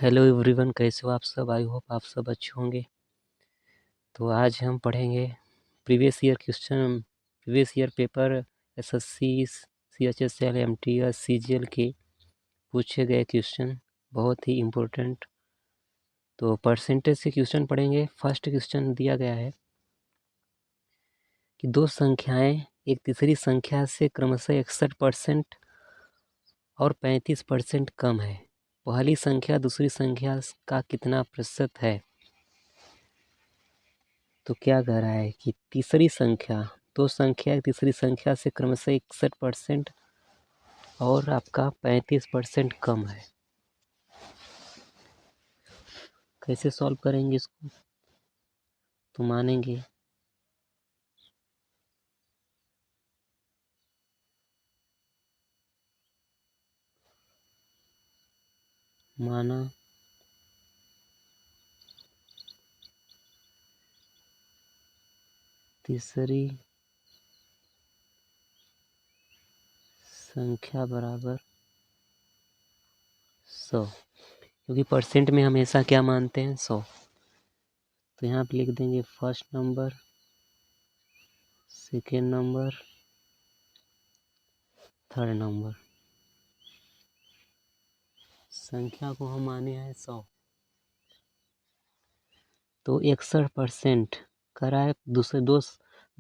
Hello everyone, कैसे हो आप सब। आई होप आप सब अच्छे होंगे। तो आज हम पढ़ेंगे previous year paper SSC, CHSL, MTS, CGL के पूछे गए क्वेश्चन, बहुत ही इम्पोर्टेंट। तो परसेंटेज से क्वेश्चन पढ़ेंगे। फर्स्ट क्वेश्चन दिया गया है कि दो संख्याएं एक तीसरी संख्या से क्रमशः 61% और 35% कम है। पहली संख्या दूसरी संख्या का कितना प्रतिशत है। तो क्या कह रहा है कि तीसरी संख्या, दो संख्या एक तीसरी संख्या से क्रमशः 61% और आपका 35% कम है। कैसे सॉल्व करेंगे इसको, तो मानेंगे माना तीसरी संख्या बराबर 100, क्योंकि परसेंट में हमेशा क्या मानते हैं, 100। तो यहाँ पे लिख देंगे first number, second number, third number. संख्या को हम माने हैं 100। तो 61% करा है। दूसरे दो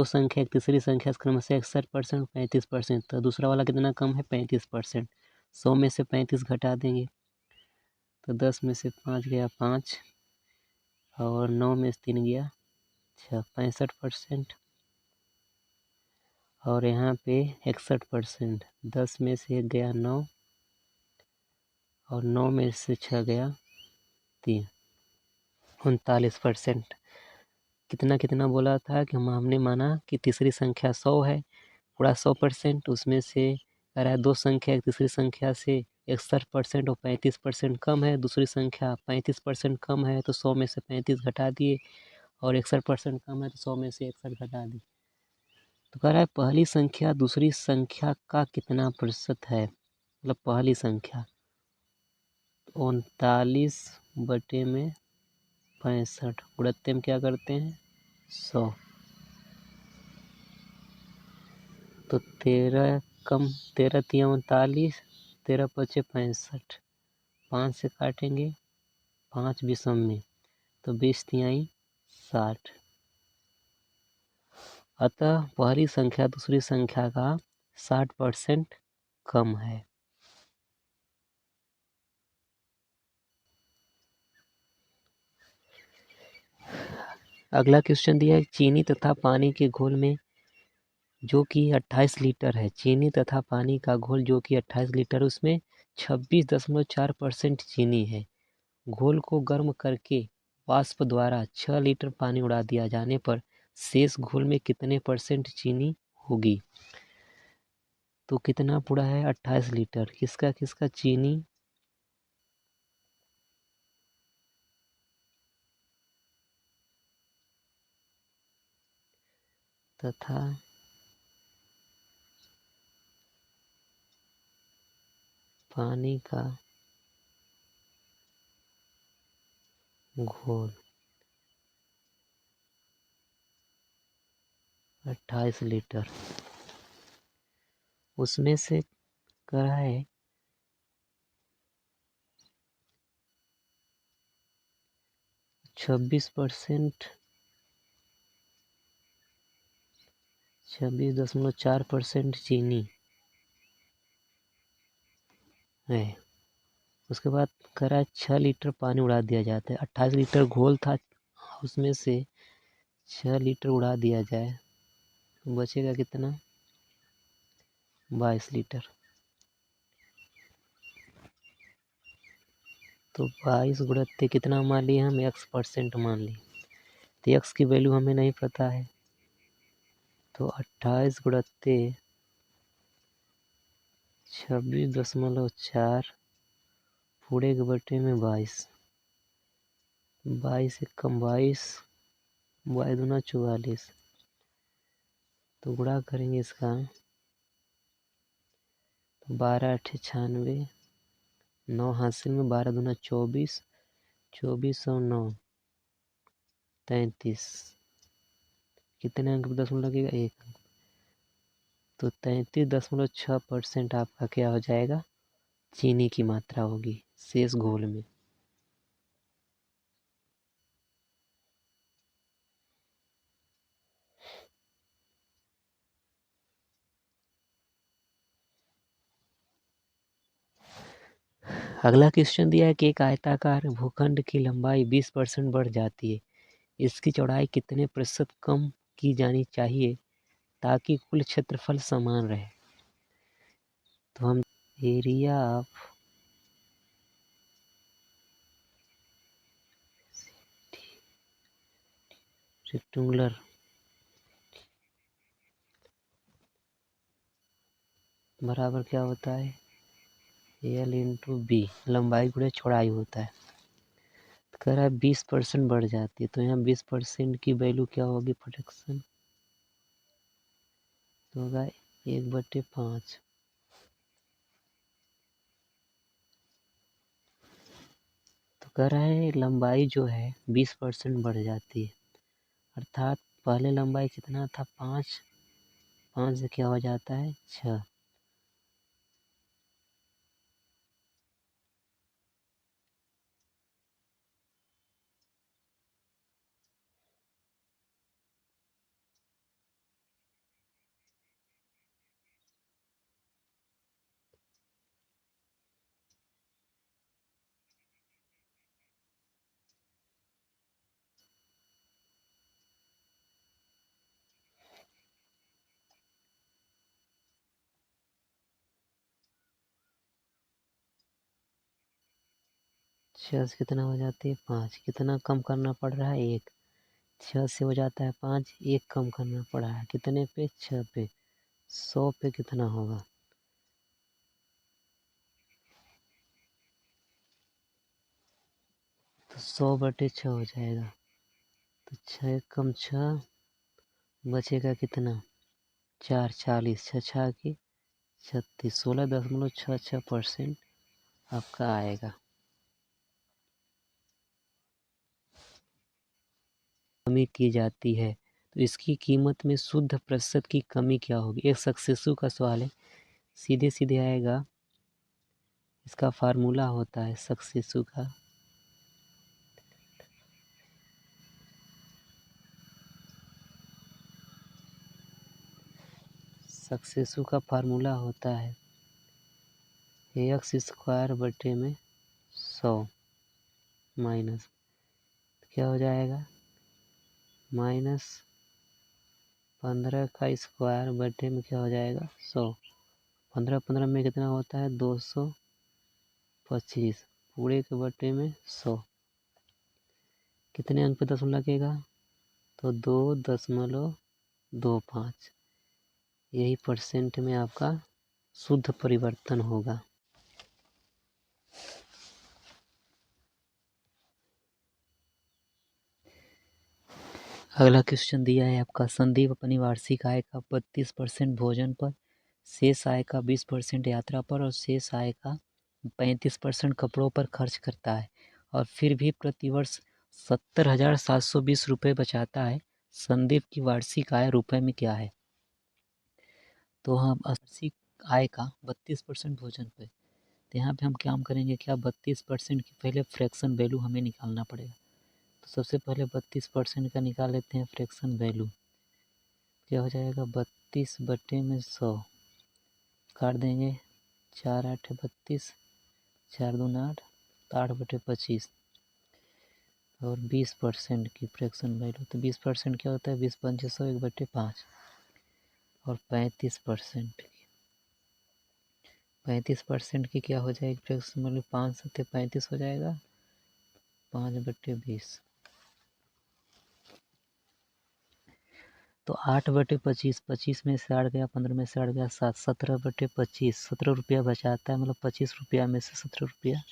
संख्या एक तीसरी संख्या से क्रमशः 61%, 35%। तो दूसरा वाला कितना कम है, 35%। 100 में से 35 घटा देंगे तो 10 में से 5 गया 5 और 9 में से 3 गया 6, 65%। और यहाँ पे 61%, 10 में से 1 गया 9 और 9 में से 6 गया 3, 39%। कितना कितना बोला था कि हमने माना कि तीसरी संख्या 100 है, पूरा 100%। उसमें से कह रहा है दो संख्या एक तीसरी संख्या से 61% और 35% कम है। दूसरी संख्या 35% कम है, तो 100 में से 35 घटा दिए, और 61% कम है तो 100 में से 61 घटा दिए। तो कह रहा है पहली संख्या दूसरी संख्या का कितना प्रतिशत है। मतलब पहली संख्या 39/65, गुणित्ते में क्या करते हैं 100। तो 13 कम 13 तिया 39, 13 पचे 65, 5 से काटेंगे 5 विषम में, तो 20 तिहाई 60। अतः पहली संख्या दूसरी संख्या का 60% कम है। अगला क्वेश्चन दिया है चीनी तथा पानी के घोल में जो कि 28 लीटर है। चीनी तथा पानी का घोल जो कि 28 लीटर, उसमें 26.4% चीनी है। घोल को गर्म करके वाष्प द्वारा 6 लीटर पानी उड़ा दिया जाने पर शेष घोल में कितने % चीनी होगी। तो कितना पूरा है 28 लीटर, किसका किसका चीनी तथा पानी का घोल 28 लीटर, उसमें से करा है 26%, 26.4% चीनी है। उसके बाद करा 6 लीटर पानी उड़ा दिया जाता है। 28 लीटर घोल था, उसमें से 6 लीटर उड़ा दिया जाए तो बचेगा कितना, 22 लीटर। तो 22 गुणित्ते कितना मान लिए हम, x% मान लिए। तो x की वैल्यू हमें नहीं पता है, तो 28 गुणित्ते 26.4 पूरे के बटे में 22, 22 एक कम 22, 22 दूना 44। तो गुणा करेंगे इसका तो 12 8 96, 9 हासिल में 12 दूना 24, 24 और 9 33। कितने अंक पर दशमलव लगेगा? 1 अंक। तो 33.6% आपका क्या हो जाएगा? चीनी की मात्रा होगी शेष घोल में। अगला क्वेश्चन दिया है कि एक आयताकार भूखंड की लंबाई 20% बढ़ जाती है, इसकी चौड़ाई कितने प्रतिशत कम की जानी चाहिए ताकि कुल क्षेत्रफल समान रहे? तो हम एरिया ऑफ रेक्टेंगुलर बराबर क्या होता है? एल इंटू बी, लंबाई गुणे चौड़ाई होता है। तो कह रहा है 20% बढ़ जाती है, तो यहाँ 20% की वैल्यू क्या होगी? प्रोटेक्शन तो होगा 1/5। तो कह रहा है लंबाई जो है 20% बढ़ जाती है, अर्थात पहले लंबाई कितना था? 5, 5 से क्या हो जाता है? 6। छः से कितना हो जाती है? 5। कितना कम करना पड़ रहा है? 1। 6 से हो जाता है 5, 1 कम करना पड़ा है कितने पे? 6 पे। 100 पे कितना होगा? तो 100/6 हो जाएगा। तो 6 कम 6 बचेगा कितना? 4, 40, 6 6 की 36, 16.66% आपका आएगा। कमी की जाती है तो इसकी कीमत में शुद्ध प्रतिशत की कमी क्या होगी? एक सक्सेसु का सवाल है, सीधे सीधे आएगा। इसका फार्मूला होता है सक्सेसु का, सक्सेसु का फार्मूला होता है x² / 100 माइनस क्या हो जाएगा? -15 का स्क्वायर बटे में क्या हो जाएगा? 100। 15 15 में कितना होता है? 225 पूरे के बटे में 100। कितने अंक पे दशमलव लगेगा? तो 2.25। यही परसेंट में आपका शुद्ध परिवर्तन होगा। अगला क्वेश्चन दिया है आपका, संदीप अपनी वार्षिक आय का 32% भोजन पर, शेष आय का 20% यात्रा पर और शेष आय का 35% कपड़ों पर खर्च करता है और फिर भी प्रतिवर्ष 70,720 रुपये बचाता है। संदीप की वार्षिक आय रुपए में क्या है? तो हम वार्षिक आय का 32% भोजन पे, तो यहाँ पे हम काम करेंगे क्या? 32% की पहले फ्रैक्शन वैल्यू हमें निकालना पड़ेगा। तो सबसे पहले 32% का निकाल लेते हैं फ्रैक्शन वैल्यू। क्या हो जाएगा? 32/100 काट देंगे, 4 8 32, 4 2 8, 8/25 और 20% की फ्रैक्शन वैल्यू। तो 20% क्या होता है? 20 पंचे 100, 1/5 और 35% की क्या हो जाएगी फ्रैक्शन वैल्यू? 5 7 35 हो जाएगा, 5/20। तो 8/25, 25 में से 8 गया, 15 में से 8 गया 7, 17/25, 17 रुपया बचाता है, मतलब 25 रुपया में से 17 रुपया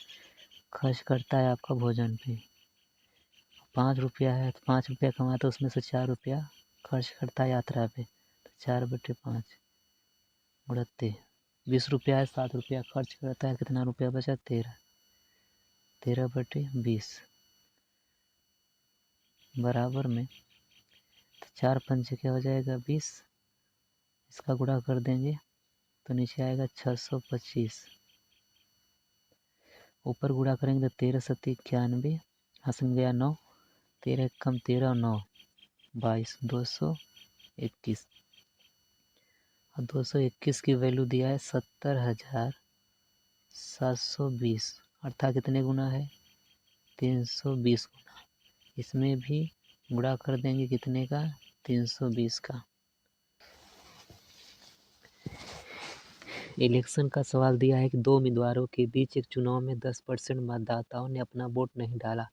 खर्च करता है आपका भोजन पे। 5 रुपया है तो 5 रुपया कमाता है, उसमें से 4 रुपया खर्च करता है यात्रा पे। तो 4/5 उड़ते 20 रुपया है, 7 रुपया खर्च करता है, कितना रुपया बचा? 13। 13/20 बराबर में 4 पंचे क्या हो जाएगा 20, इसका गुणा कर देंगे तो नीचे आएगा 625। ऊपर गुणा करेंगे तो 13 सत्ती 91, हंसन गया 9, 13 कम 13 और 9 22, 221। और 221 की वैल्यू दिया है 70,720, अर्थात कितने गुना है 320 गुना। इसमें भी गुणा कर देंगे कितने का 320 का। इलेक्शन का सवाल दिया है कि 2 उम्मीदवारों के बीच एक चुनाव में 10% मतदाताओं ने अपना वोट नहीं डाला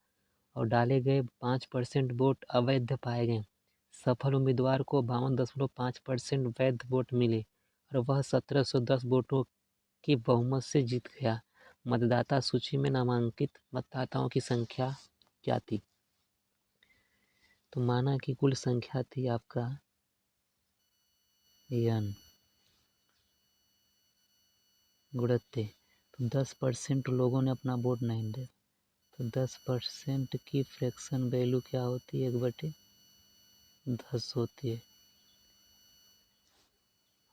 और डाले गए 5% वोट अवैध पाए गए। सफल उम्मीदवार को 52.5% वैध वोट मिले और वह 1710 वोटों की बहुमत से जीत गया। मतदाता सूची में नामांकित मतदाताओं की संख्या क्या थी? तो माना कि कुल संख्या थी आपका n गुणित तो 10% लोगों ने अपना वोट नहीं दिया, तो 10% की फ्रैक्शन वैल्यू क्या होती है 1/10 होती है,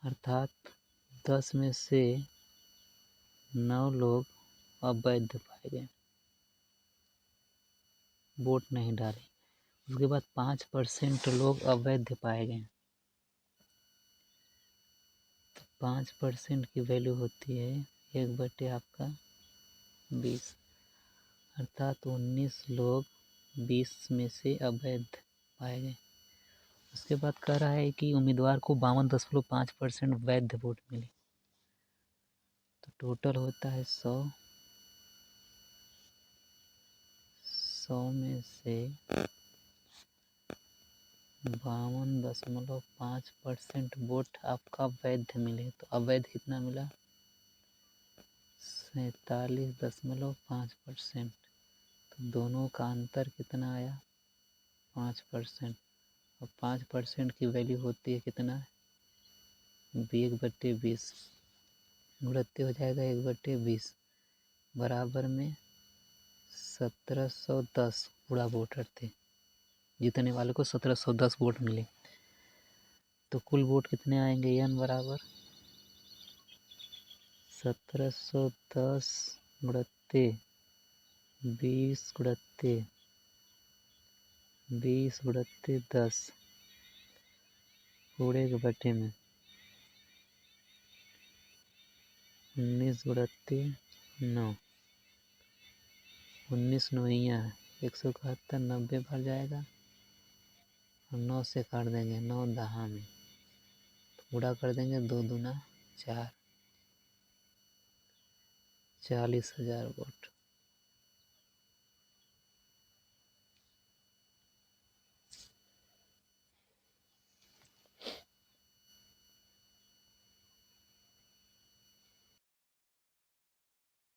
अर्थात 10 में से 9 लोग अवैध पाए गए, वोट नहीं डाले। उसके बाद 5% लोग अवैध पाए गए, तो 5% की वैल्यू होती है 1/20, अर्थात 19 लोग 20 में से अवैध पाए गए। उसके बाद कह रहा है कि उम्मीदवार को 52.5% वैध वोट मिले, तो टोटल होता है 100 में से 52.5% वोट आपका वैध मिले, तो अवैध कितना मिला 47.5%। तो दोनों का अंतर कितना आया 5%, और 5% की वैल्यू होती है कितना 1/20, गुणित हो जाएगा 1/20 बराबर में 1710 पूरा वोटर थे, जीतने वाले को 1710 वोट मिले। तो कुल वोट कितने आएंगे n बराबर 1710 गुणित 20 गुणित 10 पूरे के बटे में 19 गुणित 9, 19 नौइयाँ 171, 90 भर जाएगा और 9 से काट देंगे 9 दहा में, पूरा कर देंगे 2 दूना 4, 40,000 वोट।